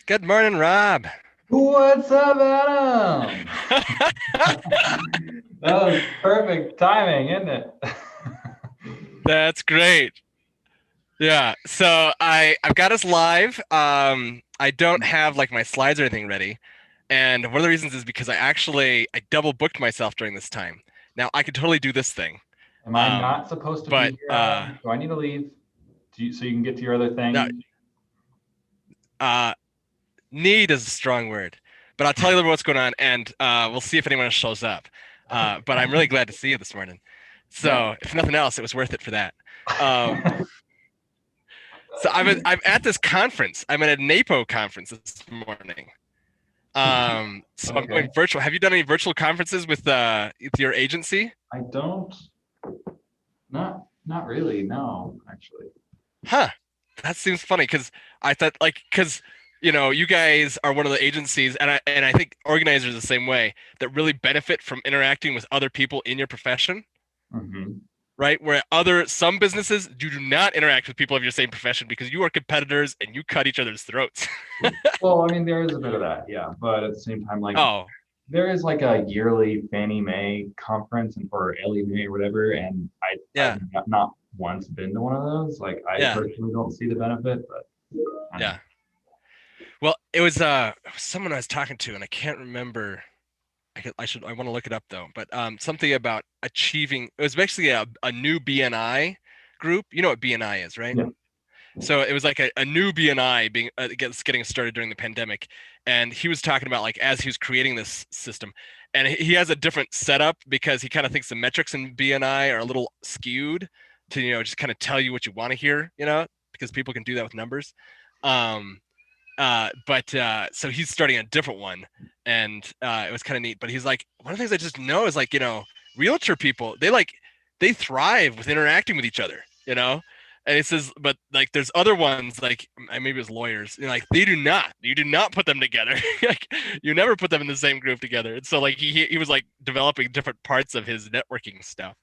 Good morning, Rob. What's up, Adam? That was perfect timing, isn't it? That's great. Yeah. So I've got us live. I don't have like my slides or anything ready, and one of the reasons is because I double booked myself during this time. Now I could totally do this thing. Am I Um, not supposed to be but here, Adam? Do I need to leave so you can get to your other no, thing? uh, need is a strong word. But I'll tell you a little what's going on, and we'll see if anyone else shows up. But I'm really glad to see you this morning. Yeah. So if nothing else, it was worth it for that. Um, So I'm at this conference. I'm at a NAPO conference this morning. So I'm going Okay. virtual. Have you done any virtual conferences with your agency? I don't. Not really. No, actually. Huh. That seems funny because I thought because you guys are one of the agencies, and I think organizers the same way that really benefit from interacting with other people in your profession, Hmm. right? Where some businesses you do not interact with people of your same profession because you are competitors and you cut each other's throats. Well, I mean, there is a bit of that, yeah. But at the same time, like Oh, there is like a yearly Fannie Mae conference and for Ellie Mae or whatever, and I've yeah, not once been to one of those. Like I yeah, personally don't see the benefit, but I don't know. yeah. Well, it was someone I was talking to, and I can't remember. I want to look it up though. But something about achieving. It was basically a new BNI group. You know what BNI is, right? Yeah. So it was like a new BNI being getting started during the pandemic, and he was talking about like as he was creating this system, and he has a different setup because he kind of thinks the metrics in BNI are a little skewed to just kind of tell you what you want to hear, because people can do that with numbers. Um, but so he's starting a different one, and it was kind of neat. But he's like, one of the things I just know is like, realtor people, they thrive with interacting with each other, And it says, but like, there's other ones like maybe it was lawyers, like they do not. You do not put them together. Like you never put them in the same group together. And so like he was like developing different parts of his networking stuff.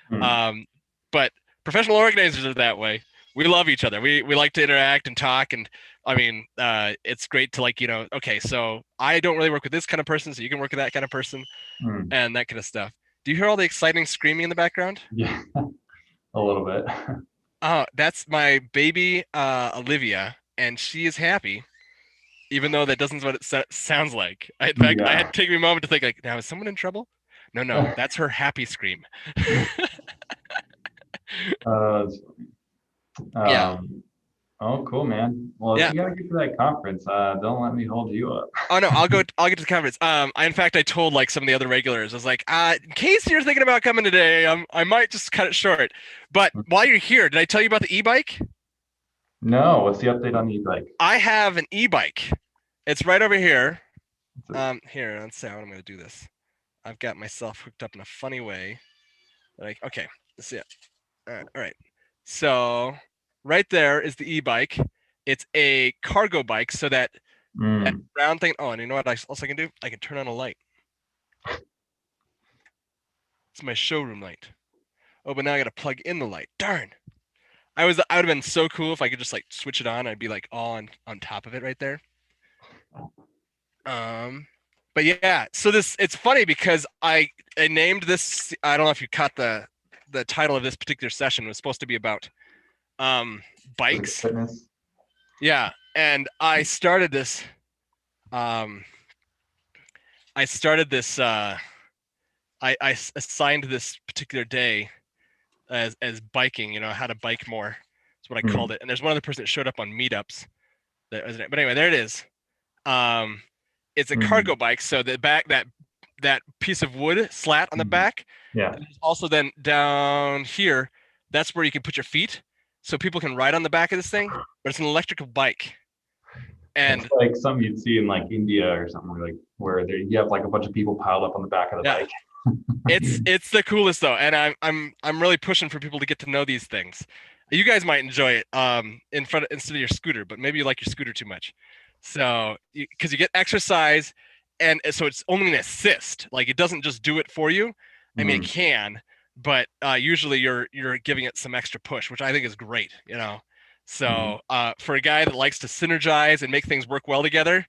Hmm. Um, but professional organizers are that way. We love each other. We like to interact and talk, and I mean, it's great to like okay, so I don't really work with this kind of person, so you can work with that kind of person, Hmm. and that kind of stuff. Do you hear all the exciting screaming in the background? Yeah, a little bit. Oh, that's my baby Olivia, and she is happy, even though that doesn't what it sounds like. In fact, I Yeah. had to take me a moment to think like, now is someone in trouble? No, no, that's her happy scream. That's Yeah, um, oh, cool, man. Well, if yeah. you gotta get to that conference, don't let me hold you up. Oh no, I'll get to the conference. In fact I told like some of the other regulars, I was like, in case you're thinking about coming today, I might just cut it short. But while you're here, did I tell you about the e-bike? No, what's the update on the e-bike? I have an e-bike. It's right over here. Here, let's see how I'm gonna do this. I've got myself hooked up in a funny way. Like, okay, let's see it. All right. So right there is the e-bike. It's a cargo bike, so that Mm. round thing. Oh, and you know what else I can do? I can turn on a light. It's my showroom light. Oh, but now I gotta plug in the light. Darn. I would have been so cool if I could just like switch it on. I'd be like all on top of it right there. Um, but yeah, so it's funny because I named this. I don't know if you caught the title of this particular session was supposed to be about um Physical bikes. fitness. Yeah, and um I started this I assigned this particular day as biking. How to bike more. That's what I called Mm. it. And there's one other person that showed up on meetups. But anyway, there it is. Um, it's a Mm. cargo bike, so the back that piece of wood slat on the Mm. back, Yeah. and there's also then down here, that's where you can put your feet, so people can ride on the back of this thing. But it's an electrical bike, That's and like something you'd see in like India or something where there you have like a bunch of people piled up on the back of the yeah, bike. it's the coolest though, and I'm really pushing for people to get to know these things. You guys might enjoy it in front instead of your scooter, but maybe you like your scooter too much. So because you get exercise, and so it's only an assist. Like it doesn't just do it for you. I mean, it Mm. can, but usually you're giving it some extra push, which I think is great. Mhm. So for a guy that likes to synergize and make things work well together,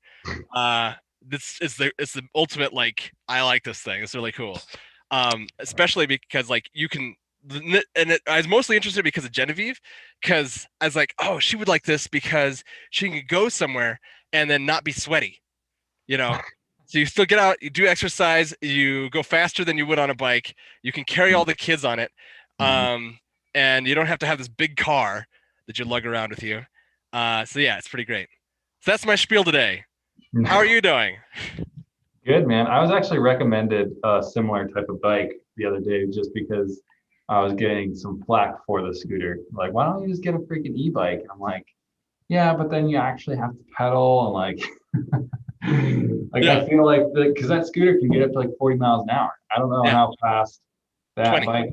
uh, this is the ultimate like I like this thing. It's really cool, especially because like you can. I was mostly interested because of Genevieve, because I was like, oh, she would like this because she can go somewhere and then not be sweaty, you know. So you still get out, you do exercise, you go faster than you would on a bike, you can carry all the kids on it, Mhm. and you don't have to have this big car that you lug around with you. So yeah, it's pretty great. So that's my spiel today. How are you doing? Good, man. I was actually recommended a similar type of bike the other day just because I was getting some flack for the scooter. Like, why don't you just get a freaking e-bike? I'm like, yeah, but then you actually have to pedal and like Yeah, I feel like because that scooter can get up to like 40 miles an hour. I don't know yeah, how fast that 20. bike,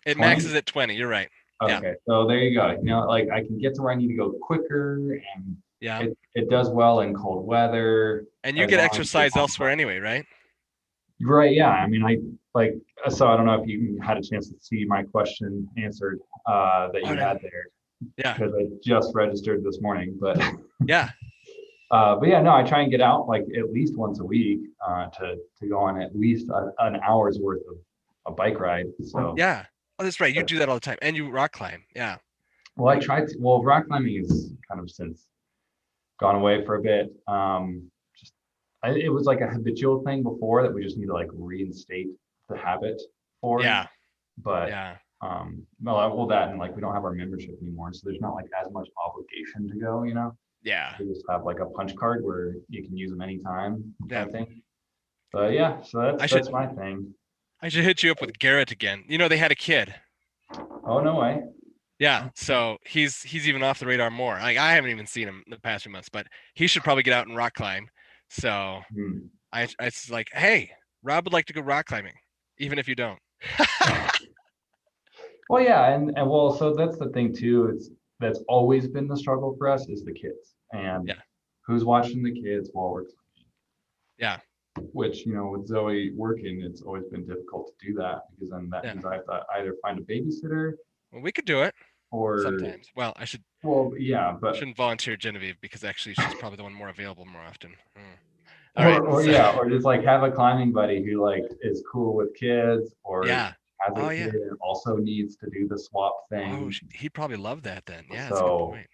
It 20? maxes at 20. You're right. Yeah, Okay, so there you go. Like I can get to where I need to go quicker and yeah. it does well in cold weather And you as get long as it's exercise on. elsewhere anyway, right? Right, yeah. I mean, I like so I don't know if you had a chance to see my question answered that Oh, you no. had there Yeah, because I just registered this morning. yeah. But yeah, no, I try and get out like at least once a week to go on at least an hour's worth of a bike ride. So, Yeah. Oh, that's right. You but, do that all the time, and you rock climb. Yeah. well, I tried to, well, rock climbing is kind of since gone away for a bit. Just it was like a habitual thing before that we just need to like reinstate the habit for. Yeah. But Yeah. well, that and like we don't have our membership anymore, so there's not like as much obligation to go. Yeah. We just have like a punch card where you can use them anytime Yeah. kind of thing. But yeah, so I should that's my thing. I should hit you up with Garrett again. You know, they had a kid. Oh no way. Yeah. So he's even off the radar more. Like I haven't even seen him in the past few months, but he should probably get out and rock climb. So Hmm. I was like, hey, Rob would like to go rock climbing, even if you don't. Well, yeah, and well, so that's the thing too. It's that's always been the struggle for us is the kids and Yeah. who's watching the kids while we're, Yeah. which with Zoe working, it's always been difficult to do that because then that Yeah. means I have to either find a babysitter Well, we could do it or sometimes. Well, I should well, yeah, but shouldn't volunteer Genevieve because actually she's probably the one more available more often. All right. or So yeah, or just like have a climbing buddy who like is cool with kids or yeah. has a Oh kid yeah. and also needs to do the swap Oh, thing. he'd probably love that then. Yeah, that's a good So point.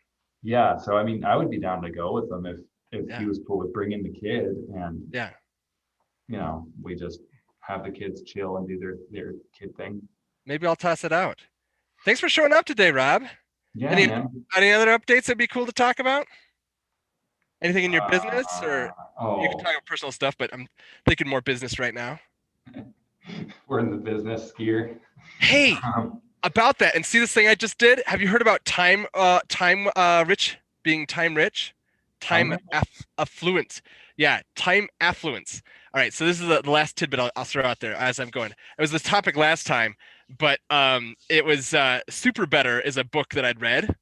yeah, so I mean, I would be down to go with them if he Yeah. was cool with bringing the kid and Yeah. we just have the kids chill and do their kid thing. Maybe I'll toss it out. Thanks for showing up today, Rob. Yeah, Any man. any other updates that'd be cool to talk about? Anything in your business, or you can Oh, talk about personal stuff, but I'm thinking more business right now. we're in the business skier. Hey, Um, about that, and see this thing I just did? Have you heard about time rich being time rich? time Affluent. Yeah, time affluence. All right, so this is the last tidbit I'll throw out there as I'm going. It was this topic last time, but it was Super Better is a book that I'd read,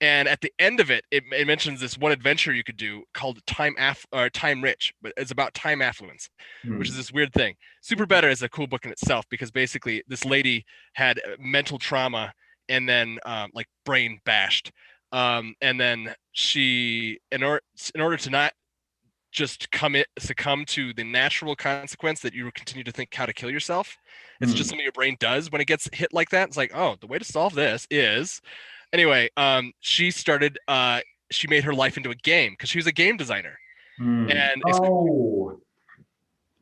and at the end of it, it mentions this one adventure you could do called Time Rich, but it's about time affluence, which is Hmm. this weird thing. Super Better is a cool book in itself because basically this lady had mental trauma and then like brain bashed, and then she in order to not just succumb to the natural consequence that you continue to think how to kill yourself. It's just Hmm. something your brain does when it gets hit like that. It's like, oh, the way to solve this is anyway, she made her life into a game because she was a game designer. Hmm. And it's Oh,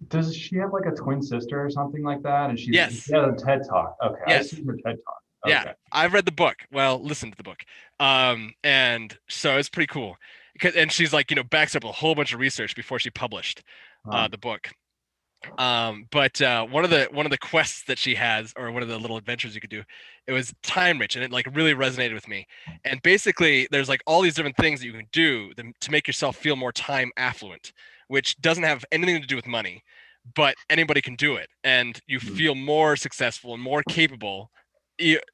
does she have like a twin sister or something like that? And she yes, had a TED Talk. Okay, I've yes, seen her TED Talk. yeah. Okay. I've read the book. Well, listen to the book. And so it's pretty cool. And she's like, backs up a whole bunch of research before she published Huh. the book. But one of the quests that she has, or one of the little adventures you could do, it was time rich, and it like really resonated with me. And basically, there's like all these different things that you can do to make yourself feel more time affluent, which doesn't have anything to do with money, but anybody can do it, and you Hmm. feel more successful and more capable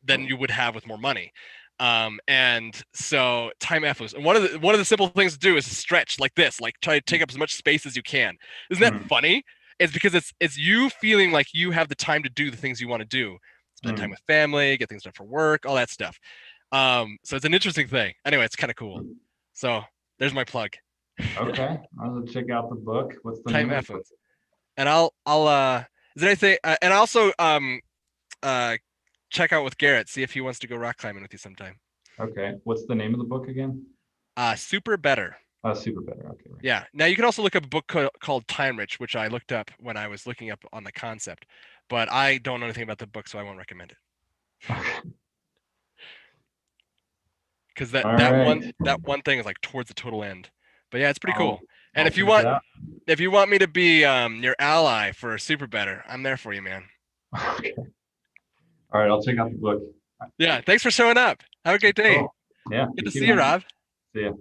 than you would have with more money. And so time affluence, and one of the simple things to do is to stretch like this, like try to take up as much space as you can. Isn't that Hmm. funny? It's because it's you feeling like you have the time to do the things you want to do, spend time Hmm. with family, get things done for work, all that stuff. So it's an interesting thing. Anyway, it's kind of cool. So there's my plug. Okay, I'll check out the book. What's the Time name of the book? Effluence. And I'll is there anything and also uh check out with Garrett, see if he wants to go rock climbing with you sometime. Okay, what's the name of the book again? Super Better. Super better. Okay, right. Yeah. Now you can also look up a book called Time Rich, which I looked up when I was looking up on the concept, but I don't know anything about the book, so I won't recommend it. Okay. Because All right. that one thing is like towards the total end. But yeah, it's pretty I'll cool. And I'll check it out. if you want me to be your ally for Super Better, I'm there for you, man. Okay. All right, I'll check out the book. Yeah, thanks for showing up. Have a great day. Cool. Yeah, Good you to too, see you, man. Rob. See ya.